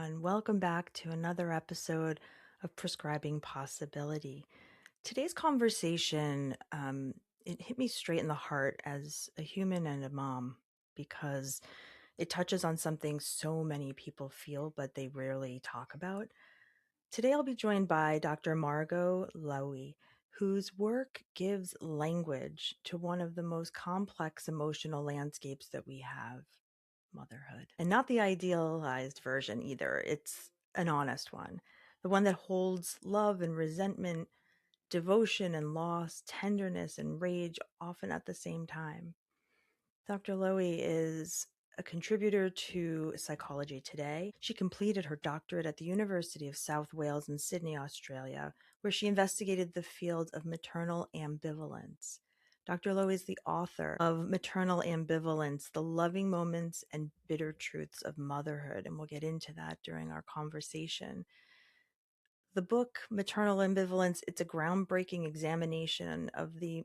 everyone. Welcome back to another episode of Prescribing Possibility. Today's conversation, it hit me straight in the heart as a human and a mom because it touches on something so many people feel, but they rarely talk about. Today, I'll be joined by Dr. Margo Lowy, whose work gives language to one of the most complex emotional landscapes that we have, motherhood. And not the idealized version either. It's an honest one, the one that holds love and resentment, devotion and loss, tenderness and rage, often at the same time. Dr. Lowy is a contributor to Psychology Today. She completed her doctorate at the University of South Wales in Sydney, Australia, where she investigated the field of maternal ambivalence. Dr. Lowy is the author of Maternal Ambivalence, The Loving Moments and Bitter Truths of Motherhood, and we'll get into that during our conversation. The book, Maternal Ambivalence, it's a groundbreaking examination of the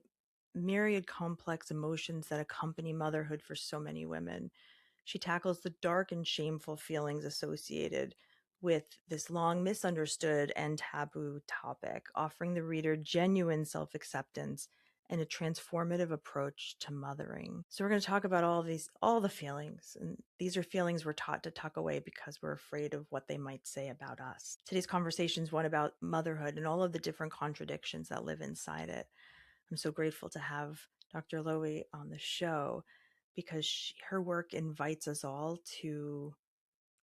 myriad complex emotions that accompany motherhood for so many women. She tackles the dark and shameful feelings associated with this long misunderstood and taboo topic, offering the reader genuine self-acceptance and a transformative approach to mothering. So we're going to talk about all the feelings. And these are feelings we're taught to tuck away because we're afraid of what they might say about us. Today's conversation is one about motherhood and all of the different contradictions that live inside it. I'm so grateful to have Dr. Lowy on the show because her work invites us all to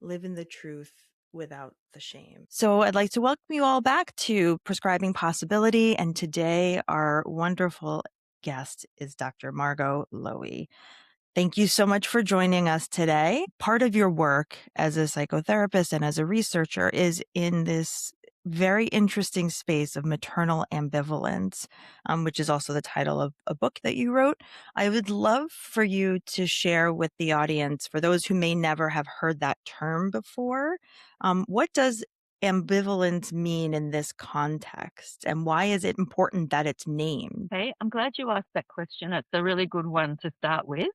live in the truth without the shame. So I'd like to welcome you all back to Prescribing Possibility. And today our wonderful guest is Dr. Margo Lowy. Thank you so much for joining us today. Part of your work as a psychotherapist and as a researcher is in this very interesting space of maternal ambivalence, which is also the title of a book that you wrote. I would love for you to share with the audience, for those who may never have heard that term before, what does ambivalence mean in this context, and why is it important that it's named? Okay, I'm glad you asked that question. It's a really good one to start with.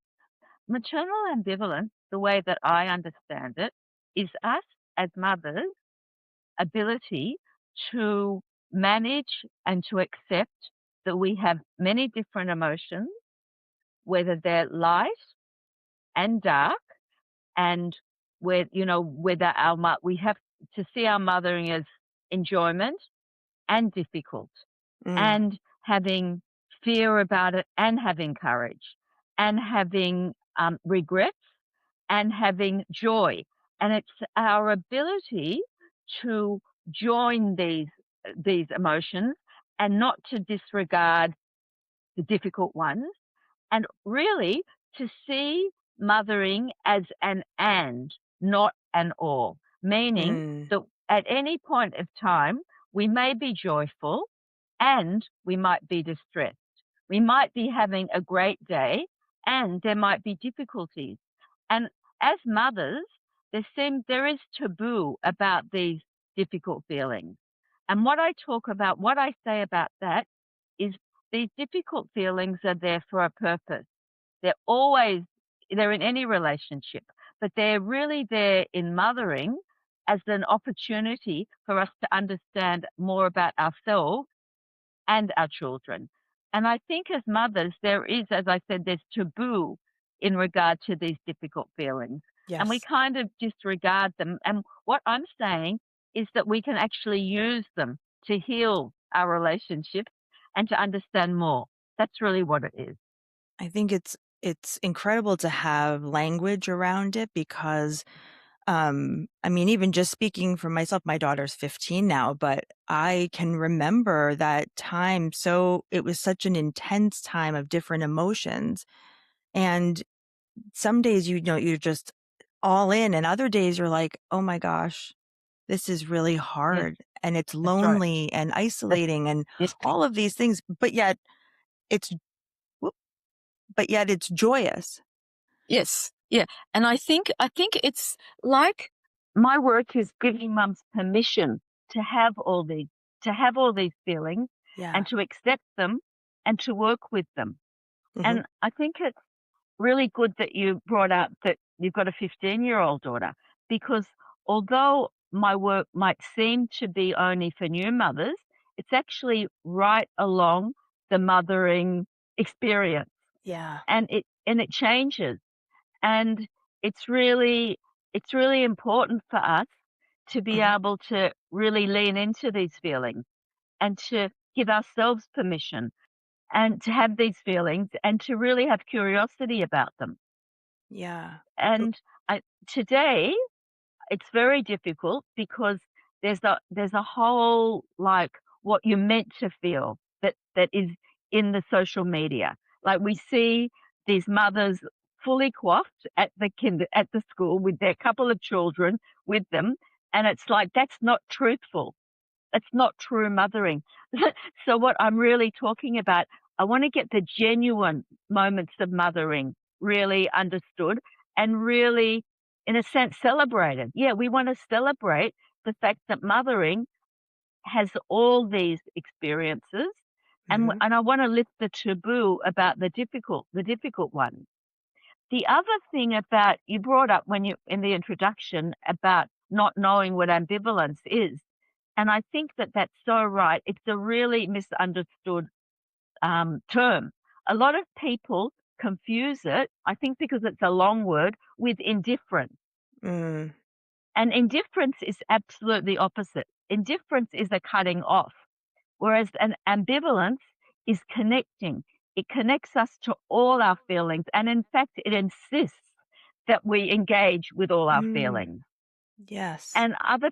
Maternal ambivalence, the way that I understand it, is us as mothers' ability to manage and to accept that we have many different emotions, whether they're light and dark, and whether we have to see our mothering as enjoyment and difficult, Mm, and having fear about it and having courage, and having regrets and having joy. And it's our ability to join these emotions and not to disregard the difficult ones, and really to see mothering as an and, not an or, meaning mm, that at any point of time, we may be joyful and we might be distressed. We might be having a great day and there might be difficulties. And as mothers, there is taboo about these difficult feelings. And what I say about that is these difficult feelings are there for a purpose. They're always they're in any relationship, but they're really there in mothering as an opportunity for us to understand more about ourselves and our children. And I think as mothers, there is, as I said, there's taboo in regard to these difficult feelings. And we yes. kind of disregard them. And what I'm saying is that we can actually use them to heal our relationships and to understand more. That's really what it is. I think it's incredible to have language around it because I mean, even just speaking for myself, my daughter's 15 now, but I can remember that time. So it was such an intense time of different emotions. And some days, you're just all in, and other days you're like, oh my gosh, this is really Yes, hard. And it's that's right. lonely and That's isolating and yes. all of these things, it's, but yet it's joyous. Yes. Yeah. And I think it's like my work is giving mums permission to have all these feelings Yeah. and to accept them and to work with them. Hmm. And I think it's really good that you brought up that you've got a 15-year-old daughter, because although my work might seem to be only for new mothers, it's actually right along the mothering experience, Yeah. and it changes. And it's really it's really important for us to be Mhm. able to really lean into these feelings and to give ourselves permission and to have these feelings and to really have curiosity about them. Yeah. Mm. And I today, it's very difficult because there's a whole, like, what you're meant to feel that is in the social media. Like, we see these mothers fully coiffed at the school with their couple of children with them, and it's like, that's not truthful. That's not true mothering. So what I'm really talking about, I wanna get the genuine moments of mothering really understood and really, in a sense, celebrated. Yeah, we wanna celebrate the fact that mothering has all these experiences, Mhm. and I wanna lift the taboo about the difficult ones. The other thing about you brought up when you in the introduction about not knowing what ambivalence is, and I think that that's so right. It's a really misunderstood, term. A lot of people confuse it, I think because it's a long word, with indifference, Mm. and indifference is absolutely opposite. Indifference is a cutting off, whereas an ambivalence is connecting. It connects us to all our feelings, and in fact, it insists that we engage with all our Mm. feelings. Yes. And other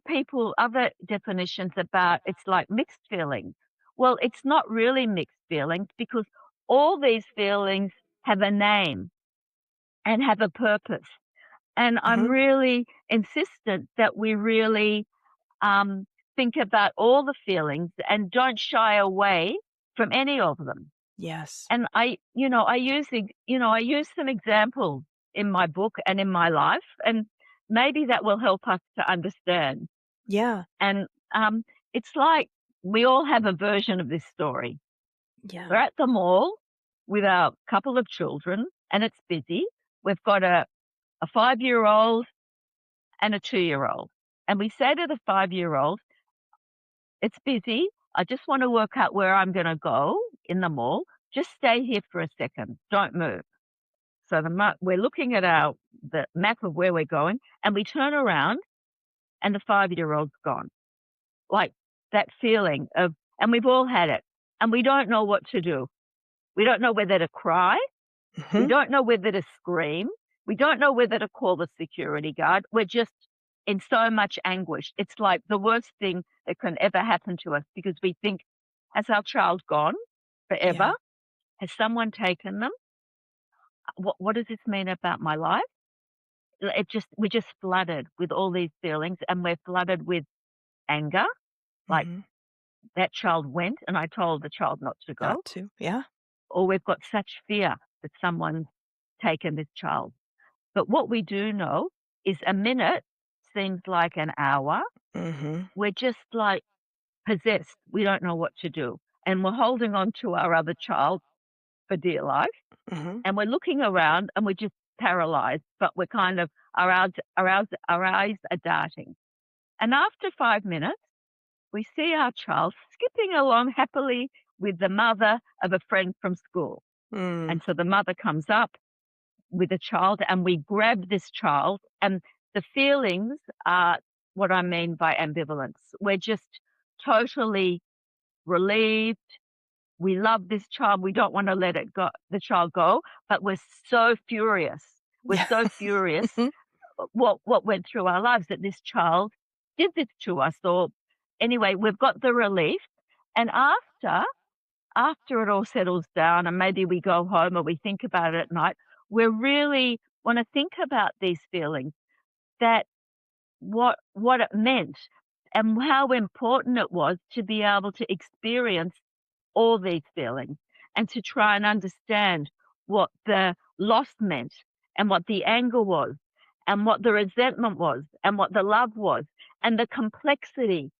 definitions about it's like mixed feelings. Well, it's not really mixed feelings because all these feelings have a name and have a purpose. And I'm Mhm. really insistent that we really um, think about all the feelings and don't shy away from any of them. Yes. And I use some examples in my book and in my life, and maybe that will help us to understand. Yeah. And it's like we all have a version of this story. We're Yeah. at the mall with our couple of children, and it's busy. We've got a 5-year-old and a 2-year-old. And we say to the 5-year-old, it's busy. I just want to work out where I'm going to go in the mall. Just stay here for a second. Don't move. So we're looking at the map of where we're going, and we turn around, and the 5-year-old's gone. Like that feeling of, and we've all had it, and we don't know what to do. We don't know whether to cry. We Mhm. don't know whether to scream. We don't know whether to call the security guard. We're just in so much anguish. It's like the worst thing that can ever happen to us because we think, has our child gone forever? Yeah. Has someone taken them? What does this mean about my life? We're just flooded with all these feelings, and we're flooded with anger, like Mhm. that child went and I told the child not to Not go, to. Yeah. or we've got such fear that someone's taken this child. But what we do know is a minute seems like an hour. Mhm. We're just like possessed. We don't know what to do. And we're holding on to our other child for dear life. Mhm. And we're looking around and we're just paralyzed, but we're kind of, our eyes are darting. And after 5 minutes, we see our child skipping along happily with the mother of a friend from school. Mm. And so the mother comes up with a child and we grab this child, and the feelings are what I mean by ambivalence. We're just totally relieved. We love this child. We don't want to let it go, the child go, but we're so furious. We're Yeah. so furious Mhm. what went through our lives that this child did this to us. Or anyway, we've got the relief. And after it all settles down and maybe we go home or we think about it at night, we really want to think about these feelings, that what it meant and how important it was to be able to experience all these feelings and to try and understand what the loss meant and what the anger was and what the resentment was and what the love was and the complexity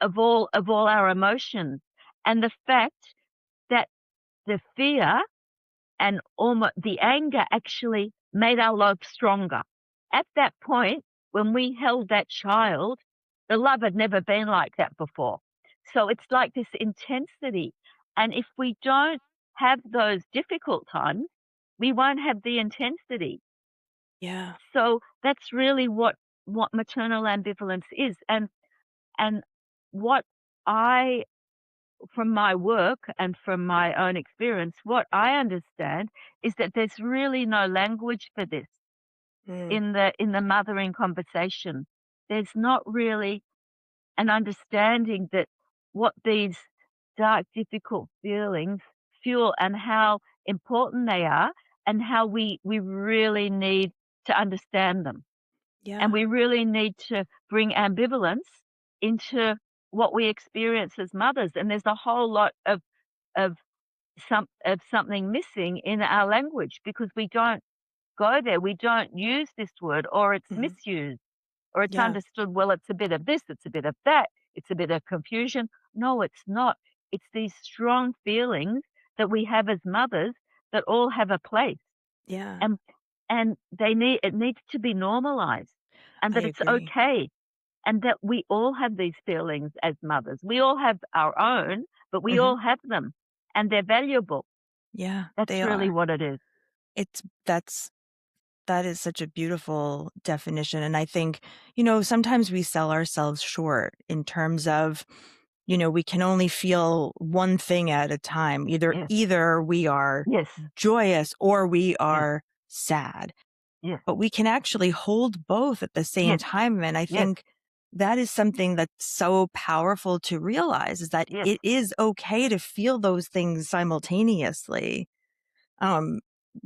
of all our emotions, and the fact that the fear and almost the anger actually made our love stronger. At that point, when we held that child, the love had never been like that before. So it's like this intensity. And if we don't have those difficult times, we won't have the intensity. Yeah. So that's really what maternal ambivalence is. And what I from my work and from my own experience, what I understand is that there's really no language for this Mm. in the mothering conversation. There's not really an understanding that what these dark, difficult feelings fuel and how important they are and how we really need to understand them. And Yeah. we really need to bring ambivalence into what we experience as mothers. And there's a whole lot of something missing in our language because we don't go there. We don't use this word or it's Mhm. misused or it's Yeah. understood, well, it's a bit of this, it's a bit of that, it's a bit of confusion. No, it's not. It's these strong feelings that we have as mothers that all have a place. Yeah. And it needs to be normalized and I that it's agree. okay and that we all have these feelings as mothers. We all have our own, but we Mhm. all have them and they're valuable. Yeah, That's they really are. what it is. It's that is such a beautiful definition, and I think, sometimes we sell ourselves short in terms of, we can only feel one thing at a time. Yes, Either we are yes, joyous or we yes, are sad, yes, but we can actually hold both at the same yes, time, and I yes, think that is something that's so powerful to realize, is that yes, it is okay to feel those things simultaneously. Um,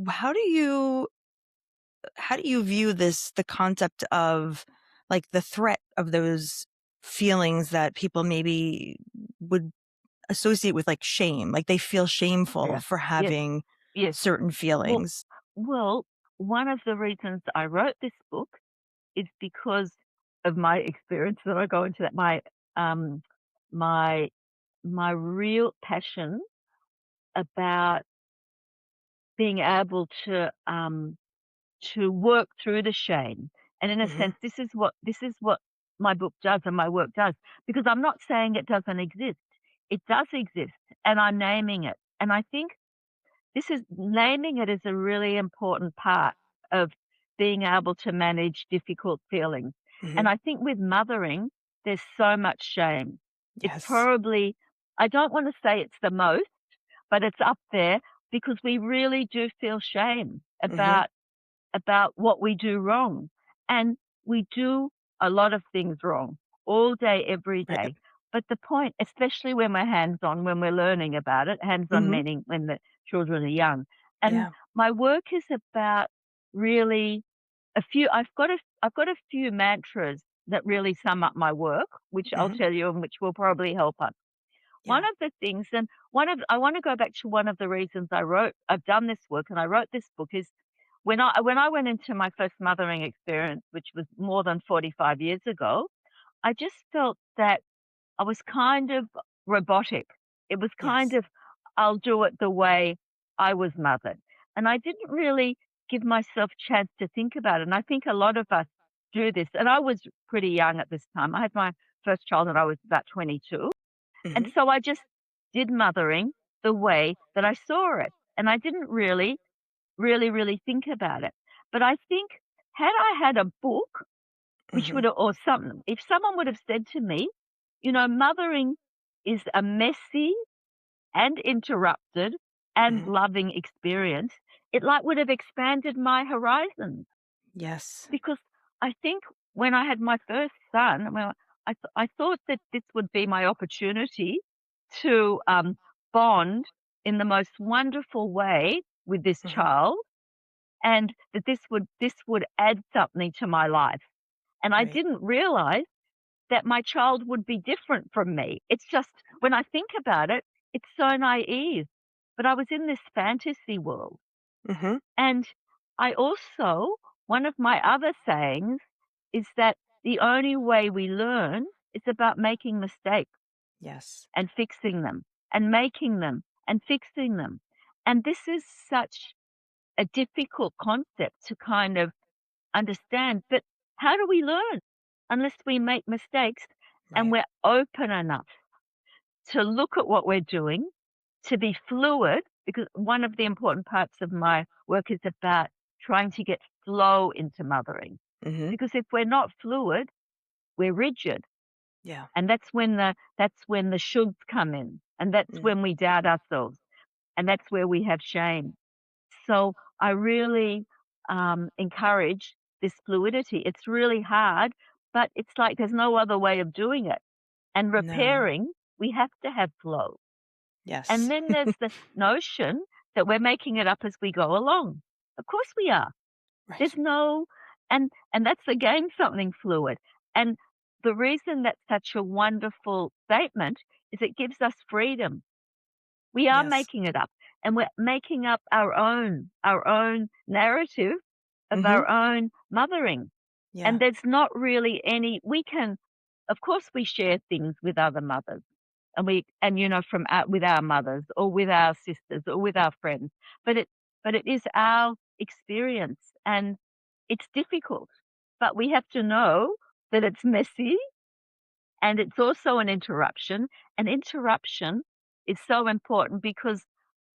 how do you view the concept of, like, the threat of those feelings that people maybe would associate with, like, shame, like they feel shameful yeah, for yes, having yes. certain Well, feelings? well, one of the reasons I wrote this book is because of my experience that I go into that um my my real passion about being able to work through the shame. And in a Mhm, sense, this is what my book does and my work does, because I'm not saying it doesn't exist. It does exist, and I'm naming it. And I think this is naming it is a really important part of being able to manage difficult feelings. mhm. And I think with mothering, there's so much shame. It's Yes. probably, I don't want to say it's the most, but it's up there because we really do feel shame Mhm. about what we do wrong. And we do a lot of things wrong all day, every Right. day. But the point, especially when we're hands on, when we're learning about it, hands on Mhm. meaning when the children are young. And Yeah. my work is about really I've got a few mantras that really sum up my work, which I'll Mhm. tell you and which will probably help us. One Yeah. of the things and one of I wanna go back to one of the reasons I've done this work and I wrote this book is when I went into my first mothering experience, which was more than 45 years ago, I just felt that I was kind of robotic. It was kind Yes. of, I'll do it the way I was mothered. And I didn't really give myself a chance to think about it. And I think a lot of us do this. And I was pretty young at this time. I had my first child when I was about 22. And Mhm. so I just did mothering the way that I saw it. And I didn't really think about it. But I think had I had a book, which Mhm. would or something, if someone would have said to me, mothering is a messy and interrupted and Mhm. loving experience, it like would have expanded my horizons Yes. because I think when I had my first son, well, I thought that this would be my opportunity to bond in the most wonderful way with this Mhm. child and that this would add something to my life. And I Right. didn't realize that my child would be different from me. It's just when I think about it, it's so naive. But I was in this fantasy world. Mhm. And I also, one of my other sayings is that the only way we learn is about making mistakes Yes. and fixing them and making them and fixing them. And this is such a difficult concept to kind of understand. But How do we learn unless we make mistakes and Right. we're open enough to look at what we're doing, to be fluid? Because one of the important parts of my work is about trying to get flow into mothering. Mhm. Because if we're not fluid, we're rigid. Yeah. And that's when the shoulds come in, and that's Mm. when we doubt ourselves, and that's where we have shame. So I really, encourage this fluidity. It's really hard, but it's like there's no other way of doing it. And No. repairing, we have to have flow. And Yes. then there's the notion that we're making it up as we go along. Of course we are. Right. There's no and that's again something fluid. And the reason that's such a wonderful statement is it gives us freedom. We are Yes. making it up, and we're making up our own narrative of Mhm. our own mothering. And Yeah. there's not really any we can of course we share things with other mothers and you know from our, with our mothers or with our sisters or with our friends, but it is our experience and it's difficult. But we have to know that it's messy and it's also an interruption. An interruption is so important because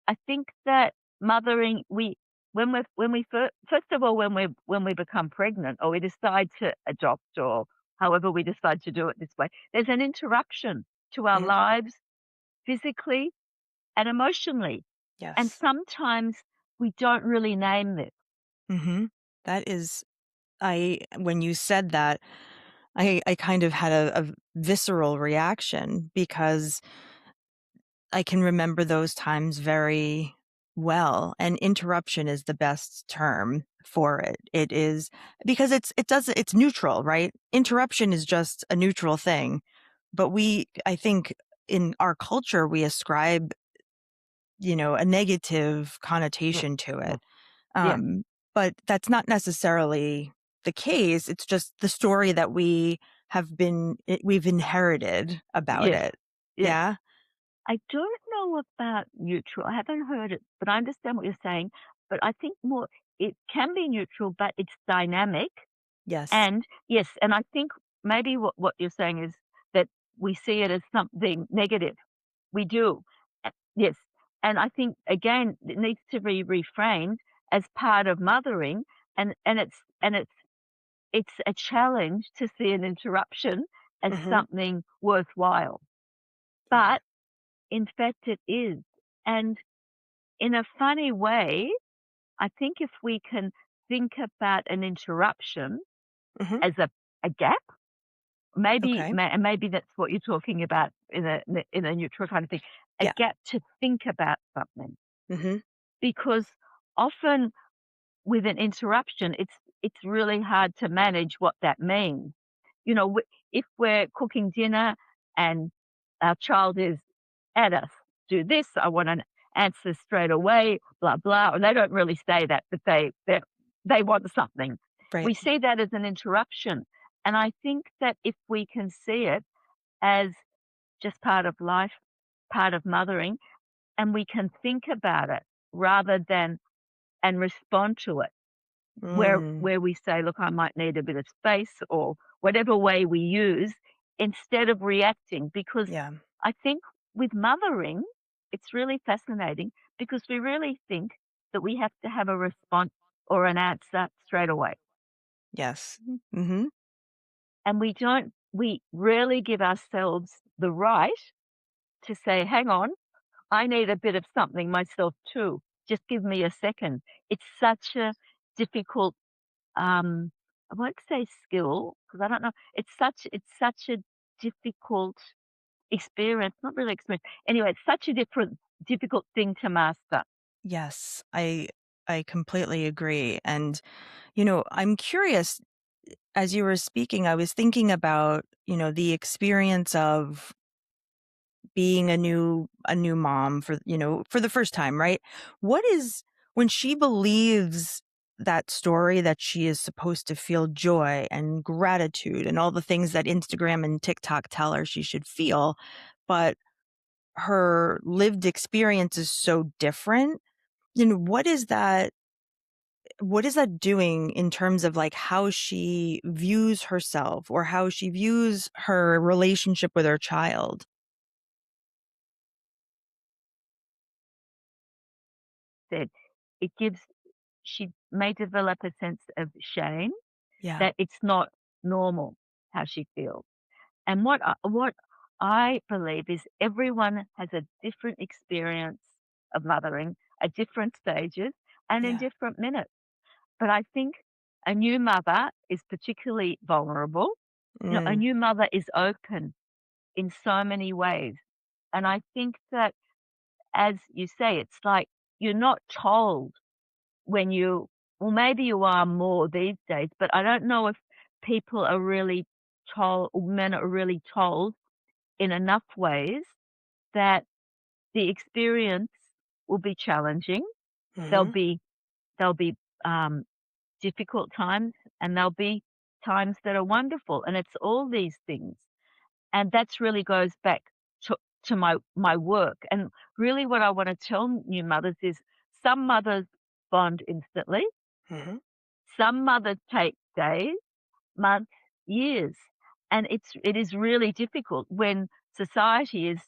I think that mothering, we when we first of all when we become pregnant or we decide to adopt or however we decide to do it this way, there's an interruption to our Mhm. lives physically and emotionally, and Yes. sometimes we don't really name this. Mhm. That is I when you said that, I kind of had a visceral reaction because I can remember those times very well, and interruption is the best term for it. It is because it's neutral, right? Interruption is just a neutral thing, but I think in our culture, we ascribe, a negative Yeah, connotation to yeah, it. yeah, Um, but that's not necessarily the case. It's just the story that we've inherited about yes, it. yes. Yeah? I don't know about neutral. I haven't heard it, but I understand what you're saying. But I think more it can be neutral, but it's dynamic. Yes. And yes, and I think maybe what you're saying is that we see it as something negative. We do. Yes. And I think again it needs to be reframed as part of mothering and it's a challenge to see an interruption as Mhm. something worthwhile. Yeah. But in fact it is. And in a funny way, I think if we can think about an interruption Mhm. as a gap. Okay. And maybe that's what you're talking about in a neutral kind of thing, a Yeah. gap to think about something. Mhm. Because often with an interruption, it's really hard to manage what that means. You know, if we're cooking dinner and our child is at us, "Do this, I want an answer straight away, blah, blah," and they don't really say that, but they want something. Right. We see that as an interruption, and I think that if we can see it as just part of life, part of mothering, and we can think about it rather than and respond to it Mm. where we say, "Look, I might need a bit of space," or whatever way we use, instead of reacting. Because Yeah. I think with mothering, it's really fascinating because we really think that we have to have a response or an answer straight away. Yes. Mhm. And we rarely give ourselves the right to say, "Hang on, I need a bit of something myself too. Just give me a second." It's such a difficult I won't say skill because I don't know. It's such a difficult experience, not really experience. Anyway, it's such a difficult thing to master. Yes. I completely agree, and, I'm curious, as you were speaking, I was thinking about, the experience of being a new mom for the first time, right? What is when she believes that story that she is supposed to feel joy and gratitude and all the things that Instagram and TikTok tell her she should feel, but her lived experience is so different. What is that? what is that doing in terms of like how she views herself or how she views her relationship with her child? Said it gives she may develop a sense of shame Yeah. that it's not normal how she feels. And what I believe is everyone has a different experience of mothering at different stages and in Yeah. different minutes. But I think a new mother is particularly vulnerable. You know, a Mm. new mother is open in so many ways. And I think that, as you say, it's like you're not told when you, well, maybe you are more these days, but I don't know if people are really told, or men are really told in enough ways that the experience will be challenging. There'll Mhm. be there'll be um, difficult times, and there'll be times that are wonderful, and it's all these things. And that's really goes back to my work. And really, what I want to tell new mothers is some mothers bond instantly. Mhm. Some mothers take days, months, years, and it is really difficult when society is,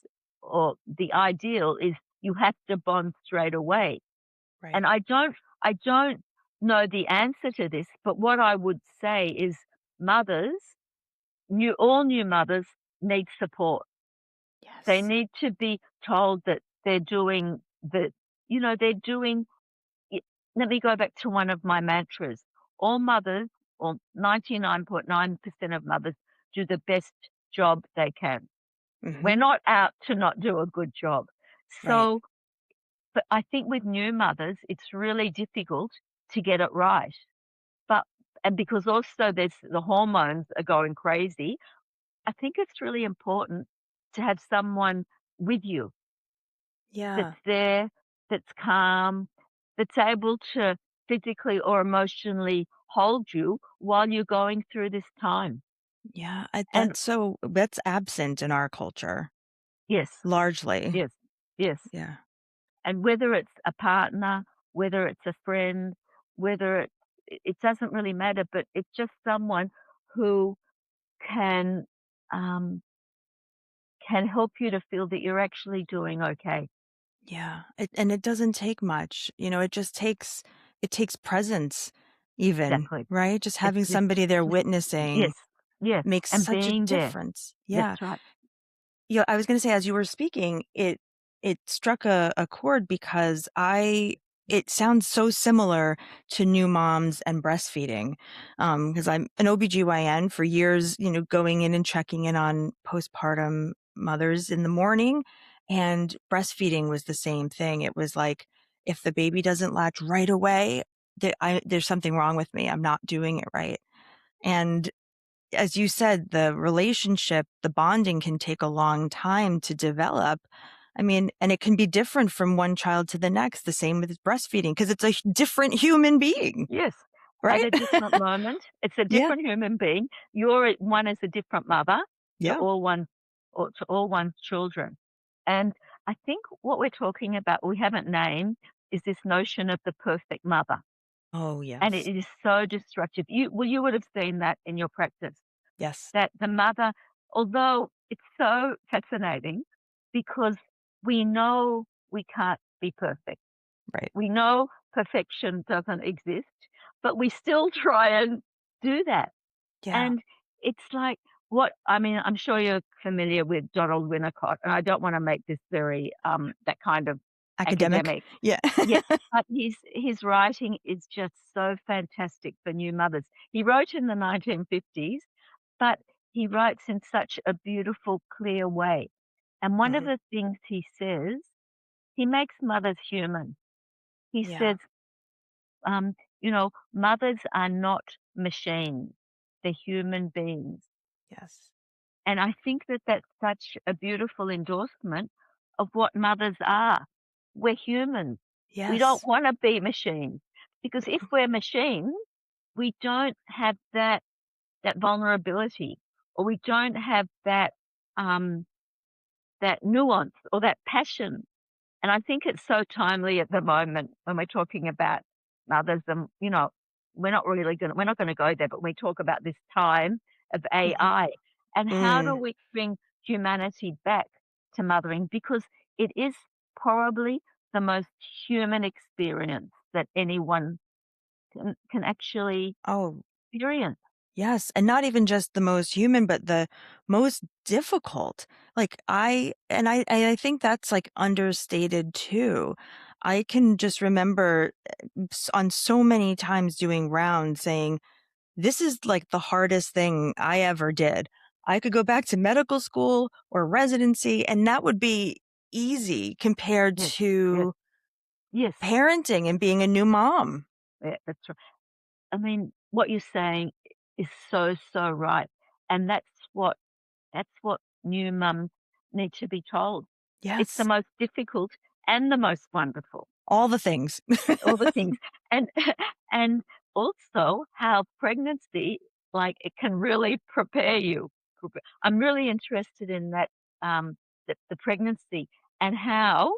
or the ideal is, you have to bond straight away. Right. And I don't know the answer to this, but what I would say is mothers, all new mothers need support. They Yes. need to be told that they're doing the they're doing it. Let me go back to one of my mantras. All mothers, or 99.9% of mothers, do the best job they can. We're Mhm. not out to not do a good job. Right. So, but I think with new mothers, it's really difficult to get it right. But and because also there's the hormones are going crazy, I think it's really important to have someone with you Yeah. that's there, that's calm, that's able to physically or emotionally hold you while you're going through this time. Yeah. And That's absent in our culture, yes, largely. yes, yes. Yeah. And whether it's a partner, whether it's a friend, whether it doesn't really matter, but it's just someone who can um, can help you to feel that you're actually doing okay. Yeah. And it doesn't take much. It takes presence even, Exactly. right? Just It's having just somebody there just yes, witnessing yes, makes and such a being there. difference. Yeah. That's right. Yeah, I was gonna say as you were speaking, it struck a chord because I it sounds so similar to new moms and breastfeeding. Because I'm an OBGYN for years, going in and checking in on postpartum mothers in the morning, and breastfeeding was the same thing. It was like if the baby doesn't latch right away, there's something wrong with me. I'm not doing it right. And as you said, the relationship, the bonding can take a long time to develop. I mean, and it can be different from one child to the next, the same with breastfeeding, because it's a different human being, Yes, at right? a different moment. It's a Yeah. different human being. One is a different mother to Yeah. all one's children. And I think what we're talking about, we haven't named, is this notion of the perfect mother. Oh, And it yes. is so destructive. You would have seen that in your practice, Yes. that the mother, although it's so fascinating because we know we can't be perfect. Right. We know perfection doesn't exist, but we still try and do that. Yeah. And it's like, I'm sure you're familiar with Donald Winnicott, and I don't want to make this very that kind of Academic. academic. Yeah. Yeah, but his writing is just so fantastic for new mothers. He wrote in the 1950s, but he writes in such a beautiful, clear way. And one of Mhm. the things he says, he makes mothers human. He Yeah. says, mothers are not machines, they're human beings. Yes. And I think that that's such a beautiful endorsement of what mothers are. We're humans. We don't Yes. want to be machines because if we're machines, we don't have that vulnerability, or we don't have um, that nuance or that passion. And I think it's so timely at the moment when we're talking about mothers, and, we're not gonna go there, but we talk about this time of Mhm. AI, and how do Mm. we bring humanity back to mothering? Because it is probably the most human experience that anyone can actually Oh, experience. yes, and not even just the most human, but the most difficult. Like, I think that's, like, understated too. I can just remember, on so many times doing rounds saying, "This is, like, the hardest thing I ever did. I could go back to medical school or residency, and that would be easy compared Yes, yes, to yes. parenting and being a new mom." Yeah, that's right. I mean, what you're saying is so, so right, and that's what new mums need to be told. It's the Yes, most difficult and the most wonderful, all the things. all the things. And and also how pregnancy, like, it can really prepare you. I'm really interested in that, the pregnancy, and how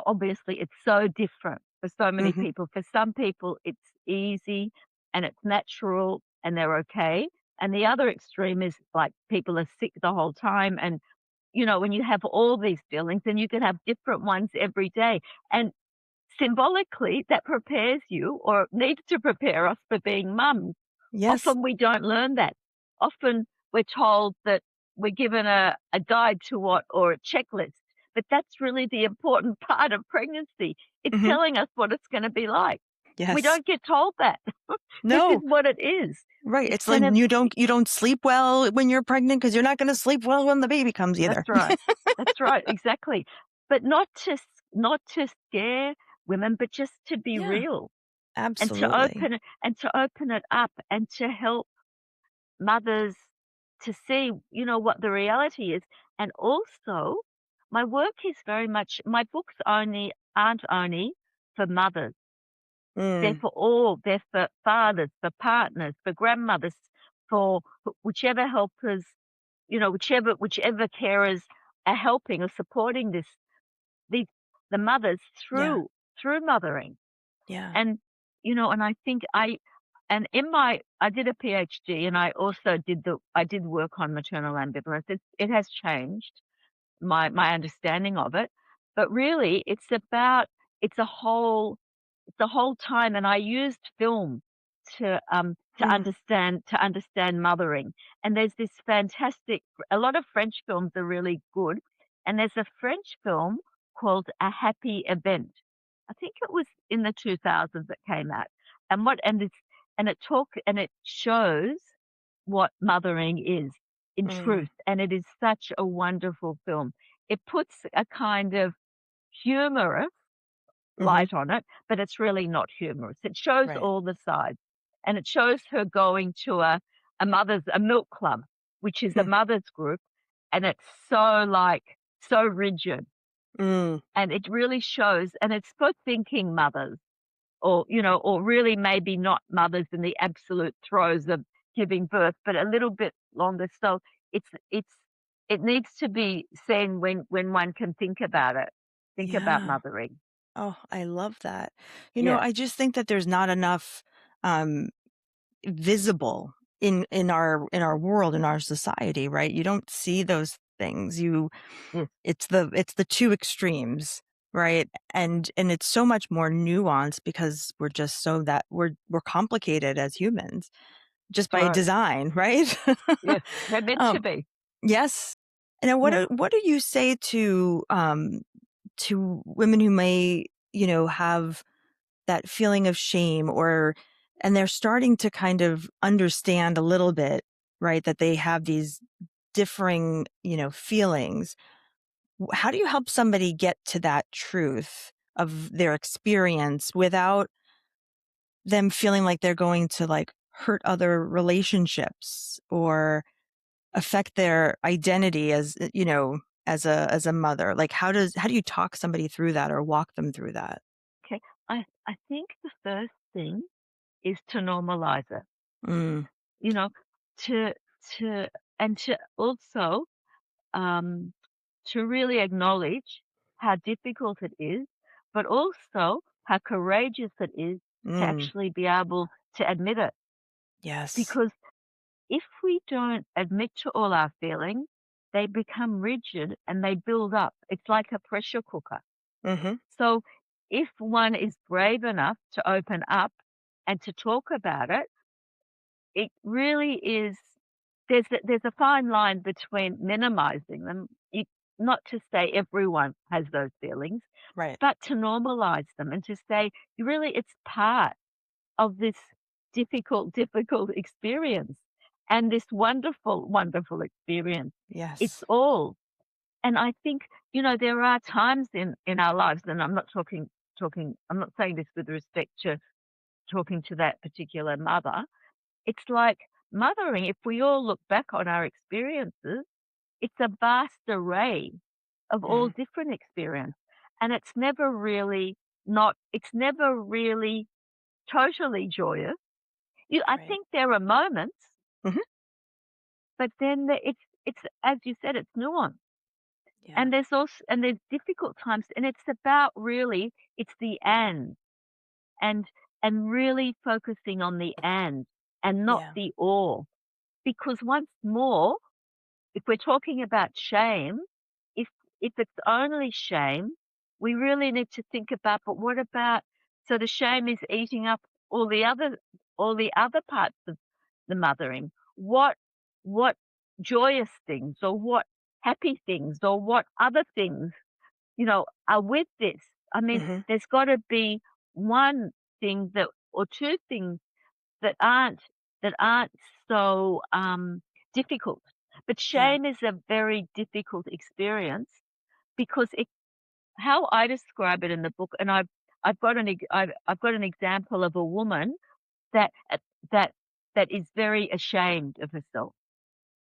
obviously it's so different for so many Mhm. people. For some people, it's easy and it's natural and they're okay. And the other extreme is like people are sick the whole time. And, when you have all these feelings, and you can have different ones every day. And symbolically, that prepares you, or needs to prepare us for being mums. Yes. Often we don't learn that. Often we're told that we're given a guide to what, or a checklist, but that's really the important part of pregnancy. It's Mhm. telling us what it's going to be like. We Yes. don't get told that. This is No. what it is. Right, It's it's like going to you don't sleep well when you're pregnant because 'cause you're not gonna sleep well when the baby comes either. That's right. That's right, exactly. But not to scare women, but just to be Yeah, real. And to absolutely. open it up, and to help mothers to see, what the reality is. And also, my work is very much my books aren't only for mothers. They're Mm, for all. They're for fathers, for partners, for grandmothers, for whichever helpers, whichever carers are helping or supporting these the mothers yeah, through mothering. yeah. And, and I think I did a PhD, and I did work on maternal ambivalence. It has changed my understanding of it, but really it's a whole it's a whole time, and I used film Hmm, to understand mothering. And there's this fantastic a lot of French films are really good, and there's a French film called A Happy Event. I think it was in the 2000s that came out. And it shows what mothering is in mm, truth, and it is such a wonderful film. It puts a kind of humorous mhm, light on it, but it's really not humorous. It shows right. all the sides, and it shows her going to a milk club, which is a Hmm, mothers group, and it's so rigid, mm, and it really shows, and it's for thinking mothers, or really maybe not mothers in the absolute throes of giving birth, but a little bit longer. So it's it's it needs to be seen when one can think about yeah. mothering. Oh, I love that. Yeah, I just think that there's not enough, um, visible in our world, in our society, right? You don't see those things. yes, It's the 2 extremes, right? And it's so much more nuanced because we're just so that we're complicated as humans just that's by right. design, right? Yes, they're meant to Um, be. yes. And then Yeah, what do you say to women who may, have that feeling of shame and they're starting to kind of understand a little bit, right, that they have these differing, feelings. How do you help somebody get to that truth of their experience without them feeling like they're going to like hurt other relationships or affect their identity as, as a mother? Like how do you talk somebody through that or walk them through that? okay. I think the first thing is to normalize it, Mm, you know, to to and to also, to really acknowledge how difficult it is, but also how courageous it is to Mm. actually be able to admit it. Yes. Because if we don't admit to all our feelings, they become rigid and they build up. It's like a pressure cooker. Mhm. So if one is brave enough to open up and to talk about it, it really is there's a fine line between minimizing them, not to say everyone has those feelings, Right. but to normalize them and to say, really, it's part of this difficult experience and this wonderful experience. It's Yes. all. And I think, there are times in our lives, and I'm not I'm not saying this with respect to talking to that particular mother. It's like mothering, if we all look back on our experiences, it's a vast array of all Mhm. different experience. And it's never really totally joyous. I Right. think there are moments, Mhm. but then it's as you said, it's nuanced. Yeah. And there's difficult times, and it's about really it's the and and really focusing on the and not Yeah. the or. Because once more, if we're talking about shame, if if it's only shame, we really need to think about, but what about, so the shame is eating up all the other all the other parts of the mothering. What joyous things or what happy things or what other things, are with this? I mean, Mhm. there's got to be one thing that or two things that aren't so, difficult. But Yeah. shame is a very difficult experience because it how I describe it in the book, and I've got an example of a woman that that that is very ashamed of herself.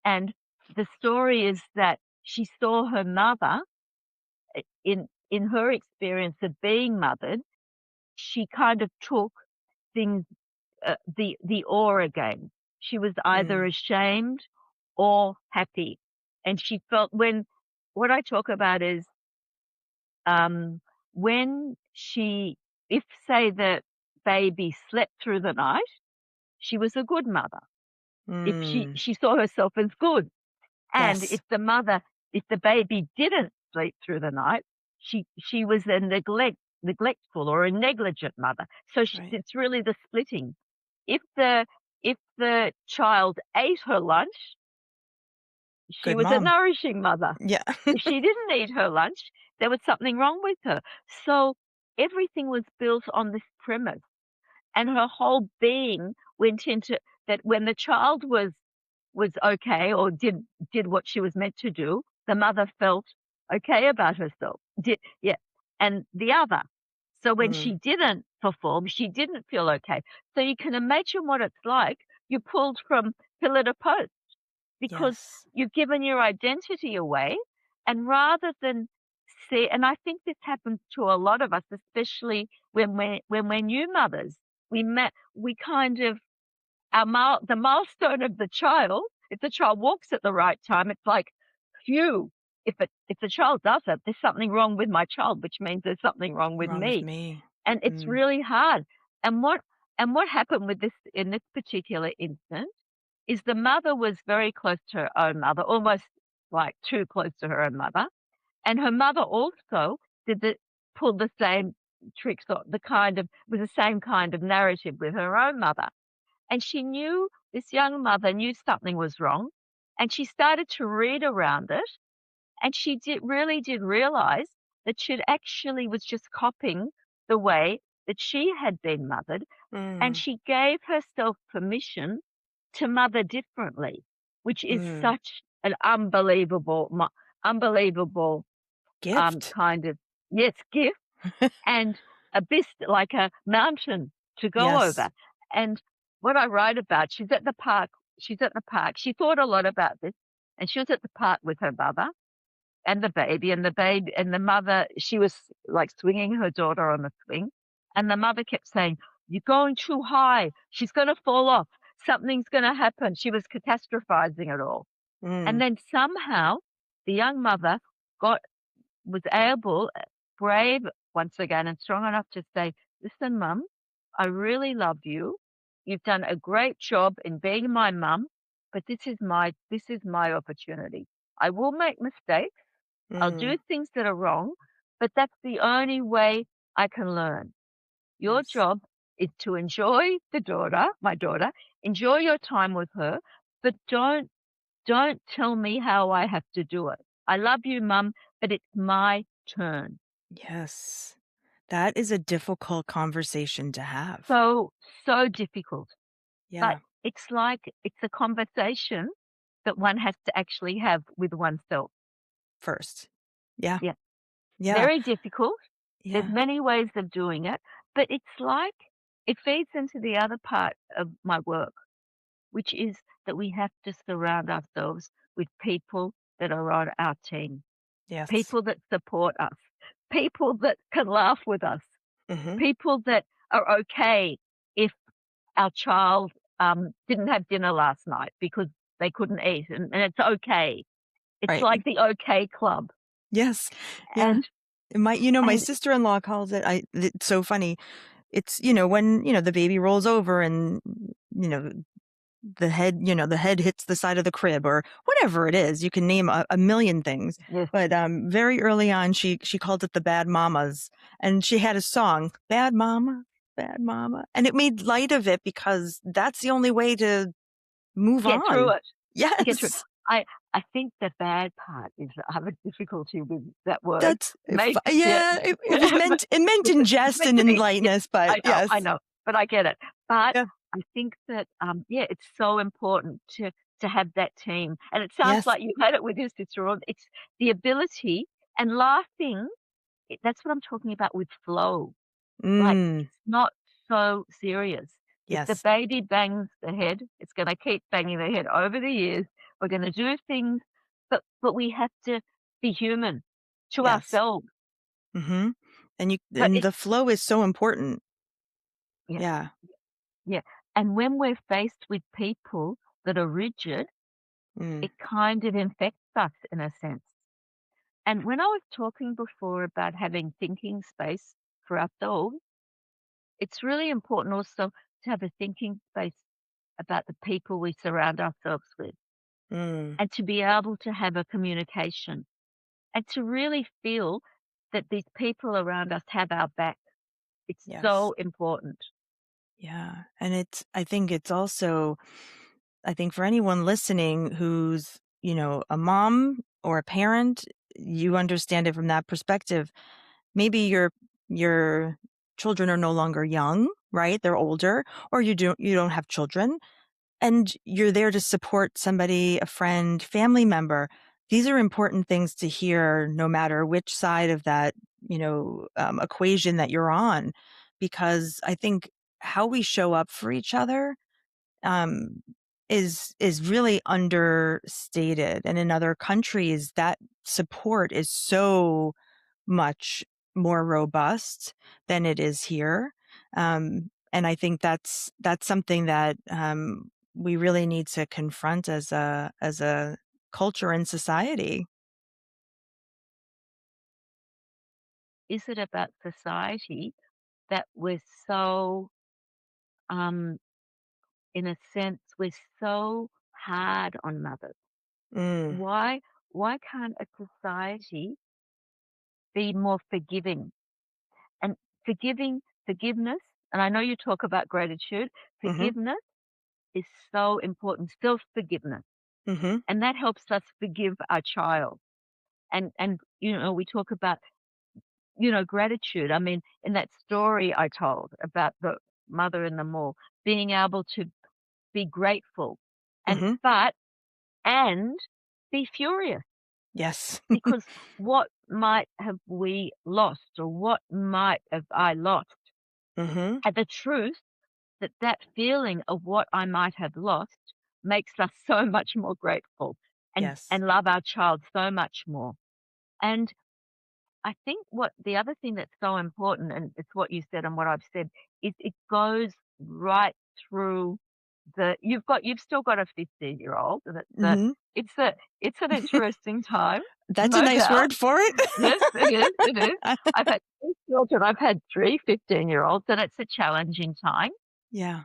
And the story is that she saw her mother in her experience of being mothered, she kind of took things the aura game. She was either Mm. ashamed or happy. And she felt when what I talk about is um, when if say the baby slept through the night, she was a good mother. If Mm. she saw herself as good, and Yes. if the baby didn't sleep through the night, she was a neglectful or a negligent mother. So Right. it's really the splitting. If the if the child ate her lunch, she Good was a mom. nourishing mother. Yeah. If she didn't eat her lunch, there was something wrong with her. So everything was built on this premise, and her whole being went into that when the child was okay or did what she was meant to do, the mother felt okay about herself. Yeah, and the other. So when Mm. she didn't perform, she didn't feel okay. So you can imagine what it's like. You're pulled from pillar to post because Yes. you've given your identity away, and rather than see, and I think this happens to a lot of us, especially when we're new mothers. We kind of the milestone of the child, if the child walks at the right time, it's like, phew, if the child does it, there's something wrong with my child, which means there's something wrong with Wrong with me. me. And it's Mm. really hard. And what happened with this in this particular instance is the mother was very close to her own mother, almost like too close to her own mother. And her mother also did the pulled the same tricks or was the same kind of narrative with her own mother. And this young mother knew something was wrong, and she started to read around it, and she did realize that she actually was just copying the way that she had been mothered, and Mm. she gave herself permission to mother differently, which is Mm. such an unbelievable, Gift. kind of, yes, gift and a like a mountain to go Yes. over. And what I write about, she's at the park. She thought a lot about this, and she was at the park with her mother and the mother, she was like swinging her daughter on the swing, and the mother kept saying, "You're going too high. She's going to fall off. Something's going to happen." She was catastrophizing it all. And Mm. then somehow the young mother got was able, brave once again, and strong enough to say, "Listen, Mum, I really love you. You've done a great job in being my mum, but this is my opportunity. I will make mistakes. I'll Mm, do things that are wrong, but that's the only way I can learn. Your yes. job is to enjoy my daughter, enjoy your time with her, but don't tell me how I have to do it. I love you, Mum, but it's my turn." Yes. That is a difficult conversation to have. So, so difficult, but Yeah. it's like it's a conversation that one has to actually have with oneself. First. Yeah. Yeah, Yeah. very difficult. There's Yeah. many ways of doing it, but it's like it feeds into the other part of my work, which is that we have to surround ourselves with people that are on our team, Yes. people that support us, people that can laugh with us, Mhm. people that are okay if our child didn't have dinner last night because they couldn't eat, and it's okay. It's Right. like the okay club. Yes. Yeah. And My and sister-in-law calls it's so funny. It's, when, the baby rolls over and, you know, the head hits the side of the crib or whatever it is. You can name a million things. yes, But very early on, she called it the Bad Mamas, and she had a song, Bad Mama, Bad Mama, and it made light of it because that's the only way to move get through on. it. To get through. Yes, I I think the bad part is that I have a difficulty with that word. that's if, Make yeah, yeah. It was but meant in it's jest meant and to in be. Yeah, lightness, but I yes, know, but I get it. But yeah, I think that, yeah, it's so important to have that team, and it sounds yes, like you had it with your sister-in-law. It's the ability and laughing, that's what I'm talking about with flow. Like, mm, it's not so serious. If the yes, baby bangs the head, it's gonna keep banging the head over the years. We're gonna do things, but we have to be human to yes. ourselves. Hmm. But And it the flow is so important. yeah, Yeah. yeah, and when we're faced with people that are rigid, Mm, it kind of infects us in a sense. And when I was talking before about having thinking space for ourselves, it's really important also to have a thinking space about the people we surround ourselves with, mm, and to be able to have a communication and to really feel that these people around us have our back. It's yes. so important. Yeah. And I think it's also, I think for anyone listening who's, a mom or a parent, you understand it from that perspective. Maybe your children are no longer young, right? They're older, or you don't have children, and you're there to support somebody, a friend, family member. These are important things to hear no matter which side of that, equation that you're on, because I think how we show up for each other um, is really understated. And in other countries, that support is so much more robust than it is here. And I think that's something that we really need to confront as a culture and society. Is it about society that we're so, um, in a sense, we're so hard on mothers? Mm, Why can't a society be more forgiving? And forgiveness, and I know you talk about gratitude, mm-hmm, forgiveness is so important, self-forgiveness, mm-hmm, and that helps us forgive our child. And, we talk about, gratitude. I mean, in that story I told about the mother in the mall, being able to be grateful and mm-hmm. but and be furious Yes. because what might have we lost or what might have I lost? Mm-hmm. And the truth that feeling of what I might have lost makes us so much more grateful Yes. and love our child so much more. And I think what the other thing that's so important, and it's what you said and what I've said, is it goes right through you've still got a 15-year-old, and Mm-hmm. it's an interesting time, That's a no nice doubt. word for it. Yes, it is, it is. I've had 2 children. I've had 3 15-year-olds, and it's a challenging time. Yeah.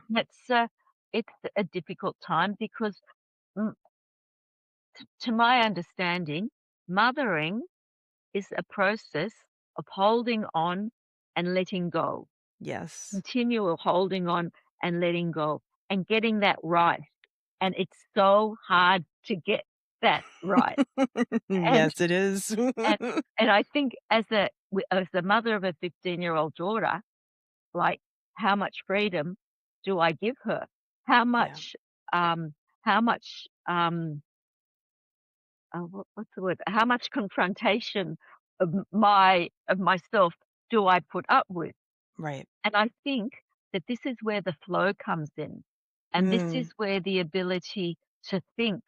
It's a difficult time because, mm, to my understanding, mothering is a process of holding on and letting go, Yes. continual holding on and letting go, and getting that right, and it's so hard to get that right, and Yes, it is. and and I think as the mother of a 15-year-old daughter, like, how much freedom do I give her? How Yeah. much, um how much, what's the word? How much confrontation of myself do I put up with? Right. And I think that this is where the flow comes in, and this Mm. is where the ability to think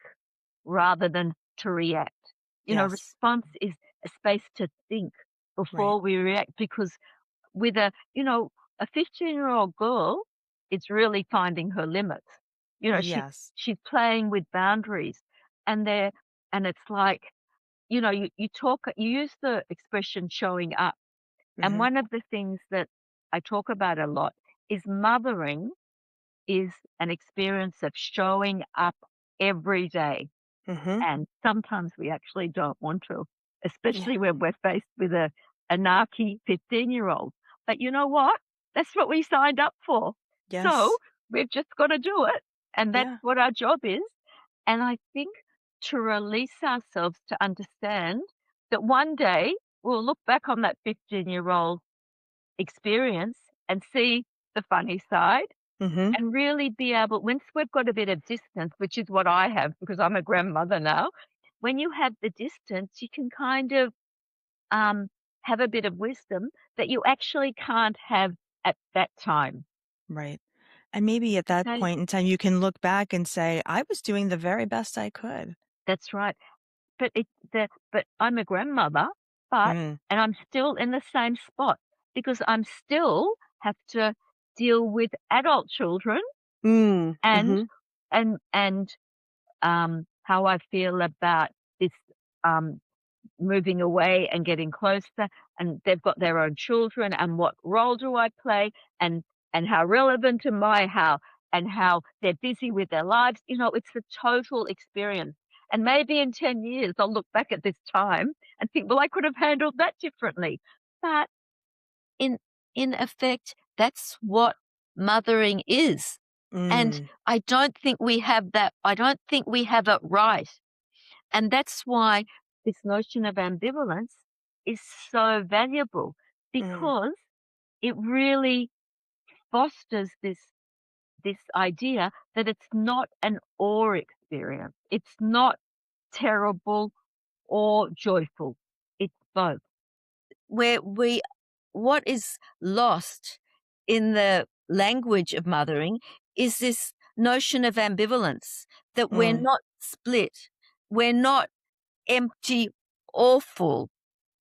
rather than to react. Yes. Response is a space to think Right. before we react because with a 15-year-old girl is really finding her limits. You know, she Yes. she's playing with boundaries, and they're and it's like, you use the expression "showing up," and Mhm. one of the things that I talk about a lot is mothering is an experience of showing up every day. Mhm. And sometimes we actually don't want to, Yeah. especially when we're faced with a narky 15-year-old. But you know what? That's what we signed up for. So Yes. we've just got to do it. And that's Yeah. what our job is. And I think to release ourselves to understand that one day we'll look back on that 15-year-old experience and see the funny side Mhm. and really be able once we've got a bit of distance, which is what I have because I'm a grandmother now, when you have the distance, you can kind of, um, have a bit of wisdom that you actually can't have at that time. Right. And maybe at that Okay? point in time, you can look back and say, "I was doing the very best I could." That's right. But I'm a grandmother, but Mm. and I'm still in the same spot because I'm still have to deal with adult children Mm. and Mhm. and how I feel about this, um, moving away and getting closer, and they've got their own children, and what role do I play, and how relevant am I, how they're busy with their lives, it's the total experience. And maybe in 10 years, I'll look back at this time and think, "Well, I could have handled that differently." But in in effect, that's what mothering is. And Mm. I don't think we have it right. And that's why this notion of ambivalence is so valuable Mm. because it really fosters this idea that it's not an or experience. It's not terrible or joyful. It's both. Where we What is lost in the language of mothering is this notion of ambivalence, that we're Mm. not split. We're not empty or full.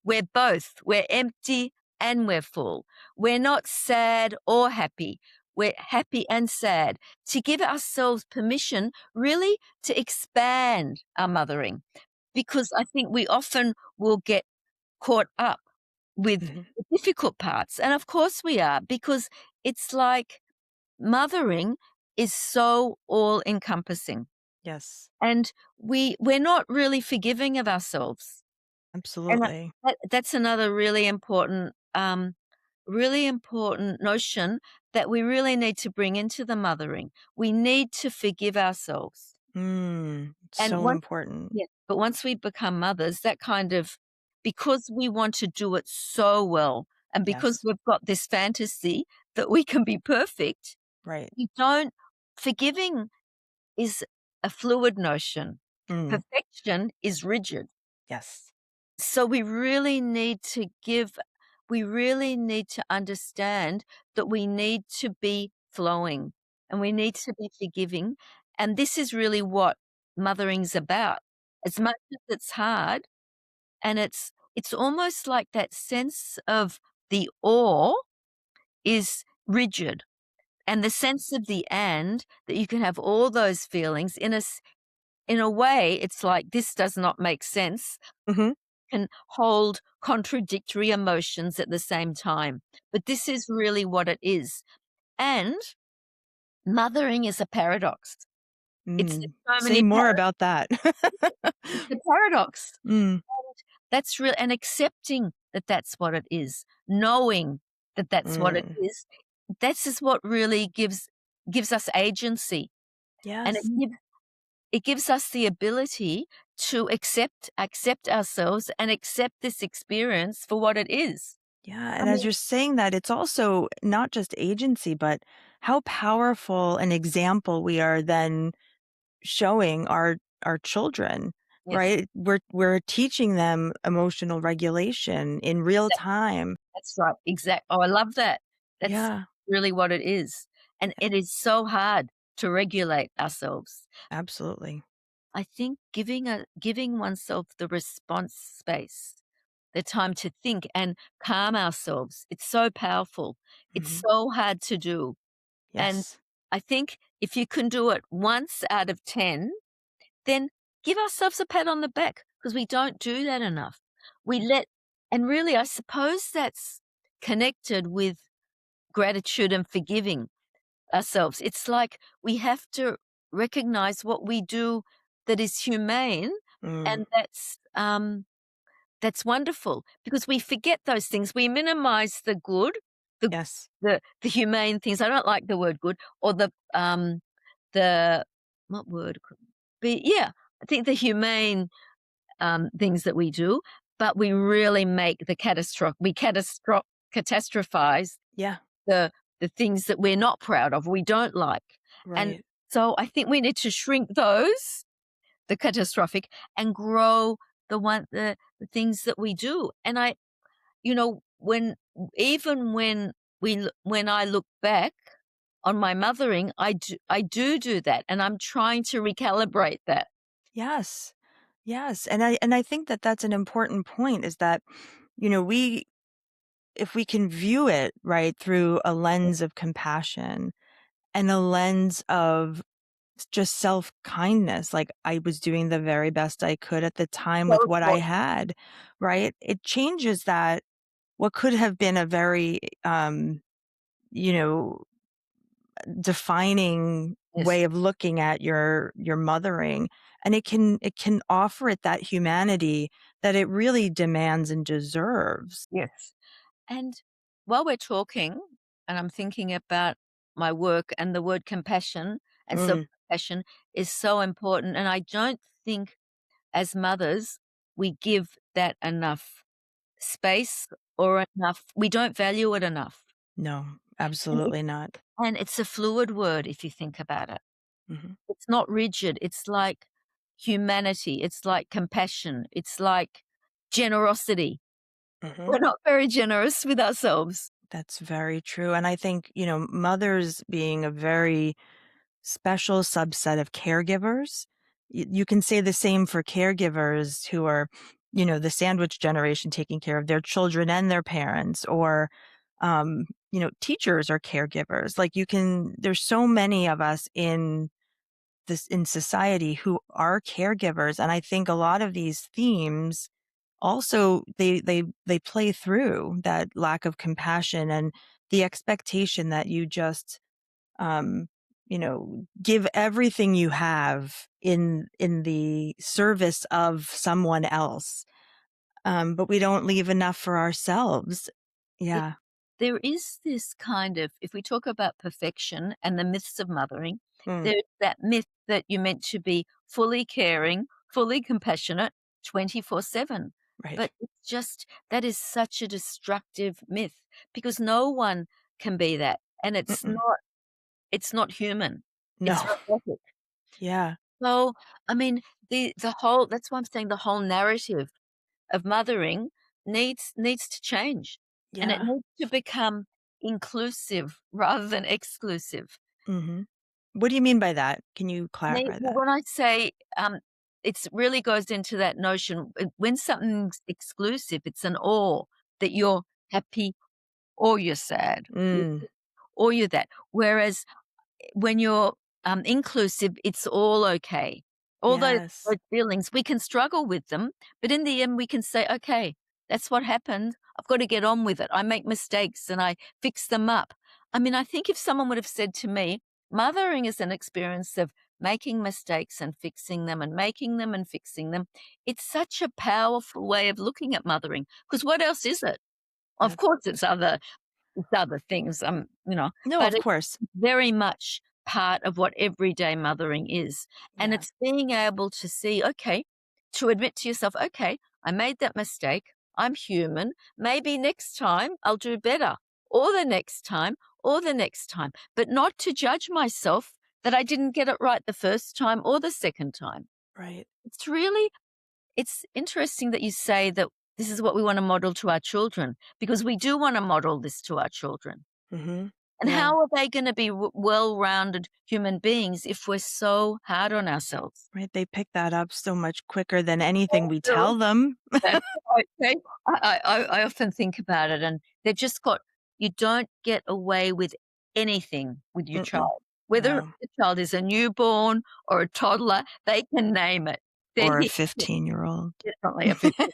We're both. We're empty and we're full. We're not sad or happy. We're happy and sad. To give ourselves permission really to expand our mothering, because I think we often will get caught up with Mhm. the difficult parts. And of course we are, because it's like mothering is so all encompassing. Yes. And we're not really forgiving of ourselves. And Absolutely. that's another really important notion that we really need to bring into the mothering. We need to forgive ourselves. Mm. And So important. once we become mothers, that kind of because we want to do it so well, and because Yes. we've got this fantasy that we can be perfect, Right. we don't forgiving is a fluid notion. Mm. Perfection is rigid. Yes. So we really need to understand that we need to be flowing and we need to be forgiving. And this is really what mothering's about. As much as it's hard and it's almost like that sense of the awe is rigid. And the sense of the and, that you can have all those feelings in a way, it's like this does not make sense. Mhm. can hold contradictory emotions at the same time. But this is really what it is. And mothering is a paradox. Mm. There's so Say many more about that. it's a paradox. Mm, That's real, and accepting that that's what it is, knowing that that's what it mm. is, this is what really gives us agency, and Yes. it gives us the ability to accept ourselves and accept this experience for what it is. Yeah, I and as mean, you're saying that, it's also not just agency, but how powerful an example we are then showing our children, yes, right? We're teaching them emotional regulation in real that time. that's right, oh, I love that. That's Yeah, really what it is, and it is so hard to regulate ourselves. absolutely. I think giving oneself the response space, the time to think and calm ourselves, it's so powerful. It's Hmm. so hard to do, and Yes. I think if you can do it once out of 10, then give ourselves a pat on the back because we don't do that enough. We let and really, I suppose that's connected with gratitude and forgiving ourselves. It's like we have to recognize what we do that is humane, Mm, and that's wonderful because we forget those things. We minimize the good, the yes. the humane things. I don't like the word good or the what word could be? Yeah, I think the humane things that we do, but we really make the catastrophize Yeah. the the things that we're not proud of, we don't like. And Right. so I think we need to shrink those, the catastrophic, and grow the things that we do. And when even when I look back on my mothering, I do that, and I'm trying to recalibrate that. Yes. Yes. And I think that that's an important point is that, we if we can view it right through a lens of compassion and a lens of just self-kindness, like I was doing the very best I could at the time So with what I important. had, right? It changes that what could have been a very, you know, defining Yes, way of looking at your mothering, and it can offer it that humanity that it really demands and deserves. yes. And while we're talking, and I'm thinking about my work and the word compassion and Mm, self-compassion is so important, and I don't think as mothers we give that enough space or enough we don't value it enough. no, And it absolutely not. and it's a fluid word if you think about it. Mhm, It's not rigid, it's like humanity, it's like compassion, it's like generosity. mhm. We're not very generous with ourselves. That's very true, and I think, mothers being a very special subset of caregivers. You can say the same for caregivers who are, the sandwich generation taking care of their children and their parents, or, teachers are caregivers. Like there's so many of us in society who are caregivers. And I think a lot of these themes also they play through that lack of compassion and the expectation that you just um, give everything you have in the service of someone else. But we don't leave enough for ourselves. It Yeah. there is this kind of if we talk about perfection and the myths of mothering, Mm, there's that myth that you're meant to be fully caring, fully compassionate 24/7. right. But it's just that is such a destructive myth because no one can be that, and Mm-mm. it's not human. It's No. robotic. Yeah. So, I mean, the whole that's why I'm saying the whole narrative of mothering needs to change, and it Yeah. needs to become inclusive rather than exclusive. Hmm. What do you mean by that? Can you clarify Well, that? when I say, it's really goes into that notion, when something's exclusive, it's an or, that you're happy or you're sad, Mm, or you're that. Whereas when you're, inclusive, it's all okay. All Yes. those feelings, we can struggle with them, but in the end, we can say, "Okay, that's what happened. I've got to get on with it. I make mistakes and I fix them up." I mean, I think if someone would have said to me, "Mothering is an experience of making mistakes and fixing them and making them and fixing them," it's such a powerful way of looking at mothering. Because what else is it? Of That course, it's other things, No, but of it's course. very much part of what everyday mothering is, and Yeah. it's being able to see, okay, to admit to yourself, "Okay, I made that mistake. I'm human. Maybe next time I'll do better, or the next time, or the next time," but not to judge myself that I didn't get it right the first time or the second time. Right. It's interesting that you say that this is what we wanna model to our children, because we do wanna model this to our children. Mhm. And Yeah. how are they gonna be well-rounded human beings if we're so hard on ourselves? Right, they pick that up so much quicker than anything They we do. tell them. That's right, I often think about it, and they've just got you don't get away with anything with your Mm-mm. child. Whether No. the child is a newborn or a toddler, they can name it. They're Or a here 15-year-old. definitely a 50.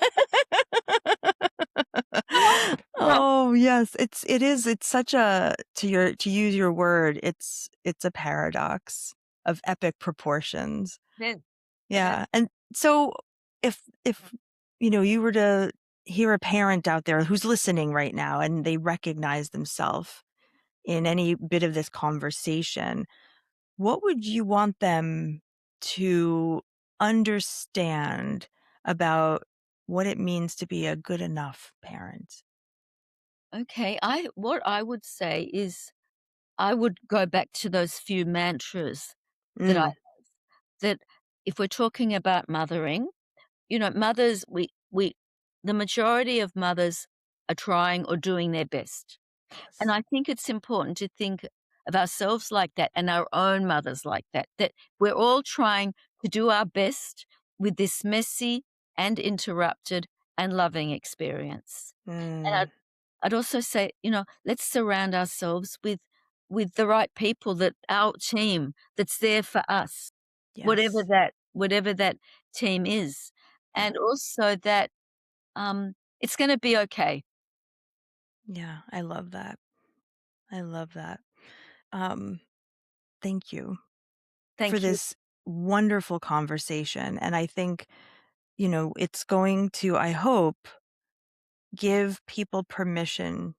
Yeah, Oh, yes, it's such a to use your word, it's a paradox of epic proportions. it is. It is. Yeah, and so if, you were to hear a parent out there who's listening right now and they recognize themselves in any bit of this conversation, what would you want them to understand about what it means to be a good enough parent? Okay, I what I would say is I would go back to those few mantras that I Mm, that if we're talking about mothering, mothers we the majority of mothers are trying or doing their best. And yes. I think it's important to think of ourselves like that and our own mothers like that, that we're all trying to do our best with this messy and interrupted and loving experience. And Mm, I'd also say, let's surround ourselves with the right people, that our team that's there for us, whatever yes. that team is. Yeah. And also that, it's gonna be okay. Yeah, I love that. I love that. Um, Thank you for Thank you. this wonderful conversation, and I think, it's going to, I hope, give people permission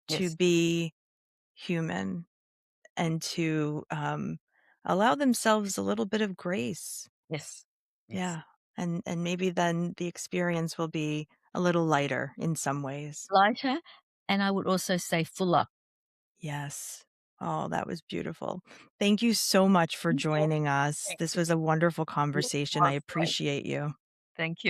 to Yes, be human and to, allow themselves a little bit of grace. yes, yes. Yeah, and maybe then the experience will be a little lighter in some ways. Lighter, and I would also say fuller. Yes. Oh, that was beautiful. Thank you so much for Mhm. joining us. Thank This you. was a wonderful Yes, it conversation. I was great. appreciate you. Thank you.